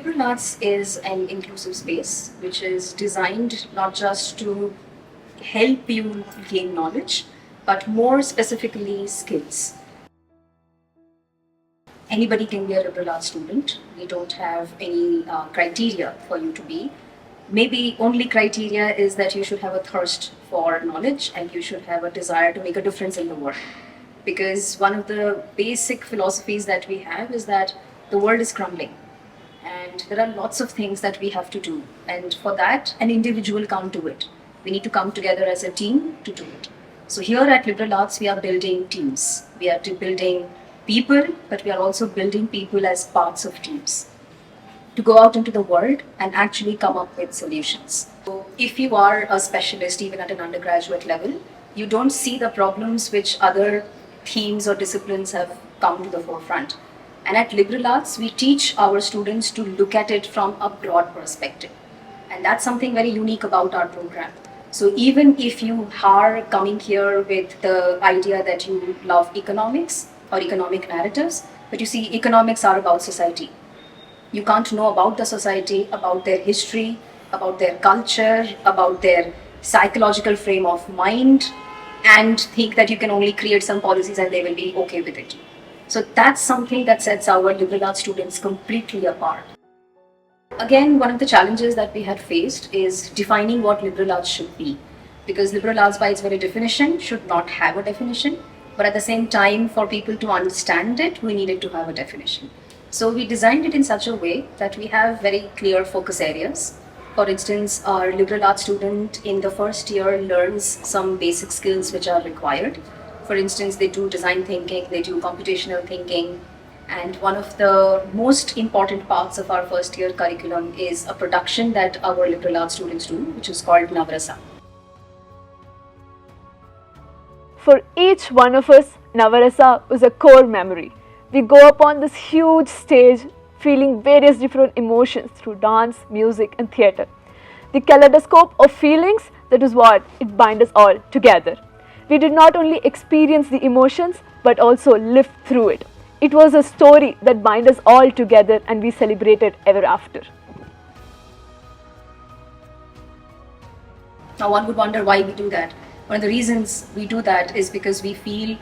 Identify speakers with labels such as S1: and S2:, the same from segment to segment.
S1: Liberal arts is an inclusive space which is designed not just to help you gain knowledge, but more specifically skills. Anybody can be a liberal arts student. We don't have any criteria for you to be. Maybe only criteria is that you should have a thirst for knowledge and you should have a desire to make a difference in the world. Because one of the basic philosophies that we have is that the world is crumbling and there are lots of things that we have to do. And for that, an individual can't do it. We need to come together as a team to do it. So here at Liberal Arts, we are building teams. We are building people, but we are also building people as parts of teams to go out into the world and actually come up with solutions. So if you are a specialist, even at an undergraduate level, you don't see the problems which other themes or disciplines have come to the forefront. And at Liberal Arts, we teach our students to look at it from a broad perspective. And that's something very unique about our program. So even if you are coming here with the idea that you love economics or economic narratives, but you see, economics are about society. You can't know about the society, about their history, about their culture, about their psychological frame of mind, and think that you can only create some policies and they will be okay with it. So that's something that sets our liberal arts students completely apart. Again, one of the challenges that we had faced is defining what liberal arts should be. Because liberal arts by its very definition should not have a definition, but at the same time, for people to understand it, we needed to have a definition. So we designed it in such a way that we have very clear focus areas. For instance, our liberal arts student in the first year learns some basic skills which are required. For instance, they do design thinking, they do computational thinking, and one of the most important parts of our first year curriculum is a production that our liberal arts students do, which is called Navarasa.
S2: For each one of us, Navarasa was a core memory. We go up on this huge stage feeling various different emotions through dance, music and theatre. The kaleidoscope of feelings, that is what it binds us all together. We did not only experience the emotions but also live through it. It was a story that binds us all together and we celebrated ever after.
S1: Now one would wonder why we do that. One of the reasons we do that is because we feel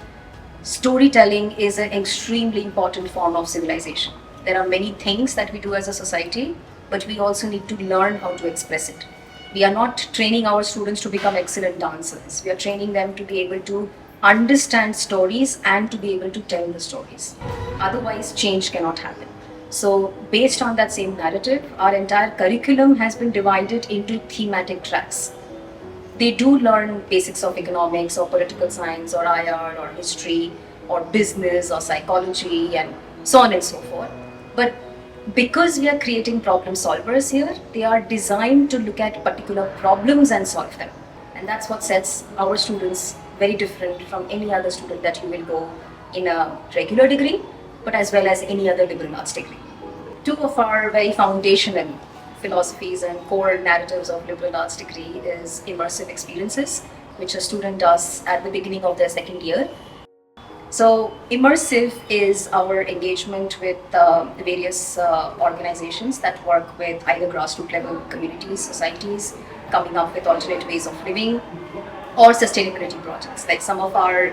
S1: storytelling is an extremely important form of civilization. There are many things that we do as a society, but we also need to learn how to express it. We are not training our students to become excellent dancers. We are training them to be able to understand stories and to be able to tell the stories. Otherwise, change cannot happen. So based on that same narrative, our entire curriculum has been divided into thematic tracks. They do learn basics of economics or political science or IR or history or business or psychology and so on and so forth. But because we are creating problem solvers here, they are designed to look at particular problems and solve them. And that's what sets our students very different from any other student that you will go in a regular degree, but as well as any other liberal arts degree. Two of our very foundational philosophies and core narratives of liberal arts degree is immersive experiences, which a student does at the beginning of their second year. So immersive is our engagement with various organizations that work with either grassroots level communities, societies, coming up with alternate ways of living or sustainability projects. Like some of our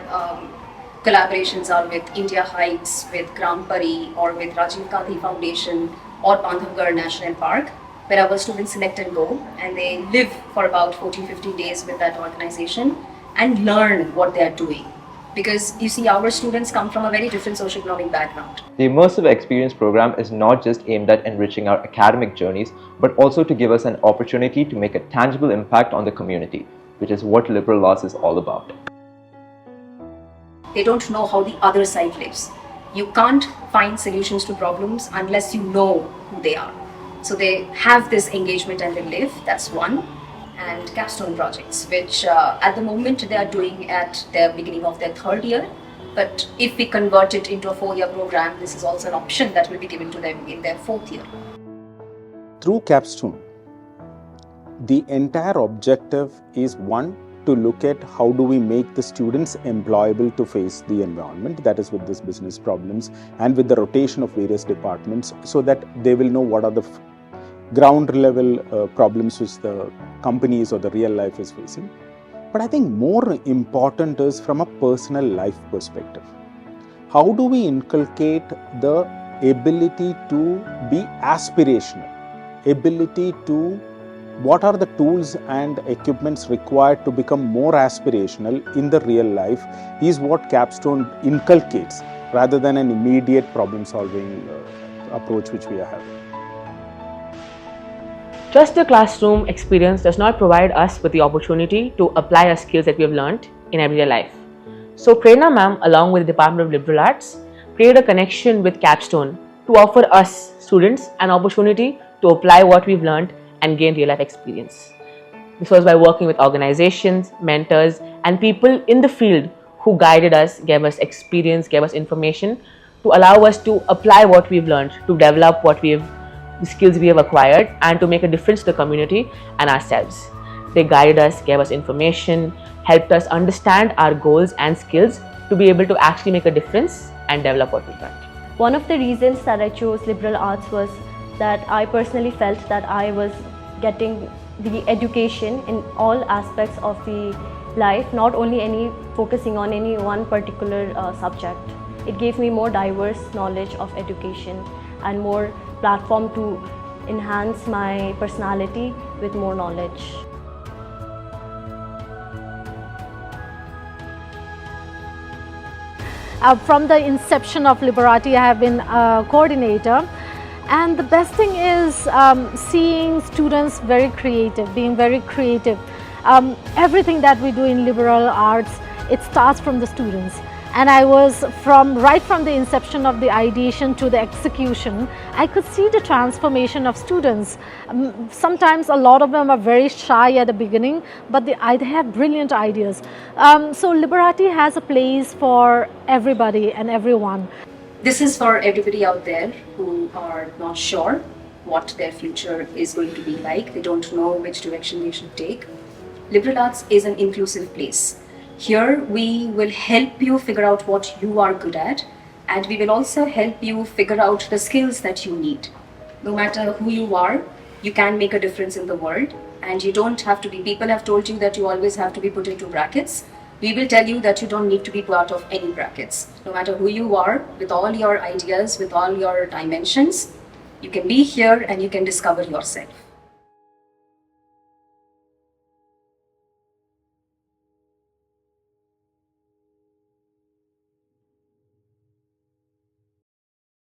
S1: collaborations are with India Heights, with Gram Pari or with Rajiv Gandhi Foundation or Bandhavgarh National Park, where our students select and go and they live for about 14-15 days with that organization and learn what they are doing. Because you see, our students come from a very different socioeconomic background.
S3: The Immersive Experience program is not just aimed at enriching our academic journeys, but also to give us an opportunity to make a tangible impact on the community, which is what liberal arts is all about.
S1: They don't know how the other side lives. You can't find solutions to problems unless you know who they are. So they have this engagement and they live, that's one. And capstone projects, which at the moment they are doing at the beginning of their third year. But if we convert it into a 4-year program, this is also an option that will be given to them in their 4th year.
S4: Through capstone, the entire objective is one, to look at how do we make the students employable to face the environment, that is with this business problems and with the rotation of various departments, so that they will know what are the ground level problems which the companies or the real life is facing. But I think more important is from a personal life perspective. How do we inculcate the ability to be aspirational, ability to what are the tools and equipments required to become more aspirational in the real life is what Capstone inculcates rather than an immediate problem solving approach which we are having.
S5: Just the classroom experience does not provide us with the opportunity to apply our skills that we have learned in everyday life. So Prerna ma'am, along with the Department of Liberal Arts, created a connection with Capstone to offer us students an opportunity to apply what we've learned and gain real life experience. This was by working with organizations, mentors, and people in the field who guided us, gave us experience, gave us information to allow us to apply what we've learned, to develop the skills we have acquired, and to make a difference to the community and ourselves. They guided us, gave us information, helped us understand our goals and skills to be able to actually make a difference and develop what we've learned.
S6: One of the reasons that I chose liberal arts was that I personally felt that I was getting the education in all aspects of the life, not only focusing on any one particular subject. It gave me more diverse knowledge of education and more platform to enhance my personality with more knowledge.
S7: From the inception of Liberati, I have been a coordinator, and the best thing is seeing students very creative, being very creative. Everything that we do in liberal arts, it starts from the students. And I was right from the inception of the ideation to the execution, I could see the transformation of students. Sometimes a lot of them are very shy at the beginning, but they have brilliant ideas. So Liberati has a place for everybody and everyone.
S1: This is for everybody out there who are not sure what their future is going to be like. They don't know which direction they should take. Liberal arts is an inclusive place. Here we will help you figure out what you are good at, and we will also help you figure out the skills that you need. No matter who you are, you can make a difference in the world, and you don't have to be, people have told you that you always have to be put into brackets. We will tell you that you don't need to be part of any brackets. No matter who you are, with all your ideas, with all your dimensions, you can be here and you can discover yourself.